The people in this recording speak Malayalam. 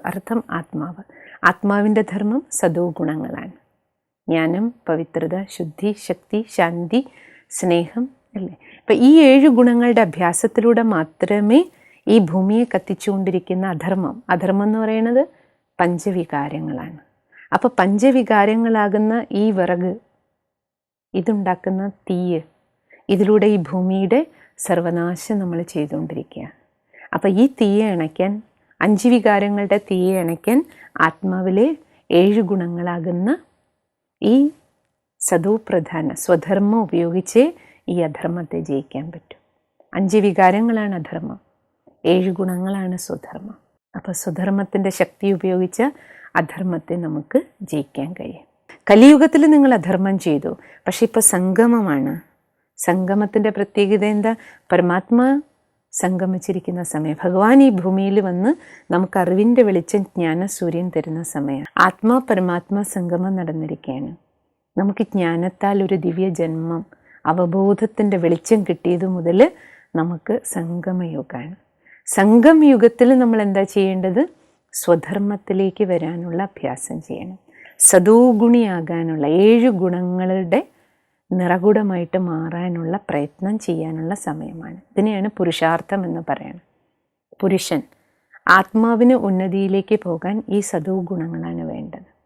അർത്ഥം ആത്മാവ്. ആത്മാവിൻ്റെ ധർമ്മം സദോ ഗുണങ്ങളാണ്. ജ്ഞാനം, പവിത്രത, ശുദ്ധി, ശക്തി, ശാന്തി, സ്നേഹം അല്ലേ. അപ്പം ഈ 7 ഗുണങ്ങളുടെ അഭ്യാസത്തിലൂടെ മാത്രമേ ഈ ഭൂമിയെ കത്തിച്ചുകൊണ്ടിരിക്കുന്ന അധർമ്മം എന്ന് പറയുന്നത് പഞ്ചവികാരങ്ങളാണ്. അപ്പോൾ പഞ്ചവികാരങ്ങളാകുന്ന ഈ വിറക്, ഇതുണ്ടാക്കുന്ന തീയ്, ഇതിലൂടെ ഈ ഭൂമിയുടെ സർവനാശം നമ്മൾ ചെയ്തുകൊണ്ടിരിക്കുക. അപ്പോൾ ഈ തീയെ അണയ്ക്കാൻ, 5 വികാരങ്ങളുടെ തീയെ അണയ്ക്കാൻ ആത്മാവിലെ 7 ഗുണങ്ങളാകുന്ന ഈ സദോപ്രധാന സ്വധർമ്മം ഉപയോഗിച്ച് ഈ അധർമ്മത്തെ ജയിക്കാൻ പറ്റും. 5 വികാരങ്ങളാണ് അധർമ്മം, 7 ഗുണങ്ങളാണ് സ്വധർമ്മം. അപ്പോൾ സ്വധർമ്മത്തിൻ്റെ ശക്തി ഉപയോഗിച്ച് അധർമ്മത്തെ നമുക്ക് ജയിക്കാൻ കഴിയും. കലിയുഗത്തിൽ നിങ്ങൾ അധർമ്മം ചെയ്തു, പക്ഷെ ഇപ്പോൾ സംഗമമാണ്. സംഗമത്തിൻ്റെ പ്രത്യേകത എന്താ? പരമാത്മാ സംഗമിച്ചിരിക്കുന്ന സമയം. ഭഗവാൻ ഈ ഭൂമിയിൽ വന്ന് നമുക്ക് അറിവിൻ്റെ വെളിച്ചം ജ്ഞാനസൂര്യൻ തരുന്ന സമയം. ആത്മാ പരമാത്മാ സംഗമം നടന്നിരിക്കുകയാണ്. നമുക്ക് ജ്ഞാനത്താൽ ഒരു ദിവ്യ ജന്മം, അവബോധത്തിൻ്റെ വെളിച്ചം കിട്ടിയത് മുതൽ നമുക്ക് സംഗമയുഗമാണ്. സംഗമയുഗത്തിൽ നമ്മൾ എന്താ ചെയ്യേണ്ടത്? സ്വധർമ്മത്തിലേക്ക് വരാനുള്ള അഭ്യാസം ചെയ്യണം. സദോഗുണിയാകാനുള്ള 7 ഗുണങ്ങളുടെ നിറകുടമായിട്ട് മാറാനുള്ള പ്രയത്നം ചെയ്യാനുള്ള സമയമാണ്. ഇതിനെയാണ് പുരുഷാർത്ഥം എന്ന് പറയുന്നത്. പുരുഷൻ ആത്മാവിന് ഉന്നതിയിലേക്ക് പോകാൻ ഈ സദോ ഗുണങ്ങളാണ് വേണ്ടത്.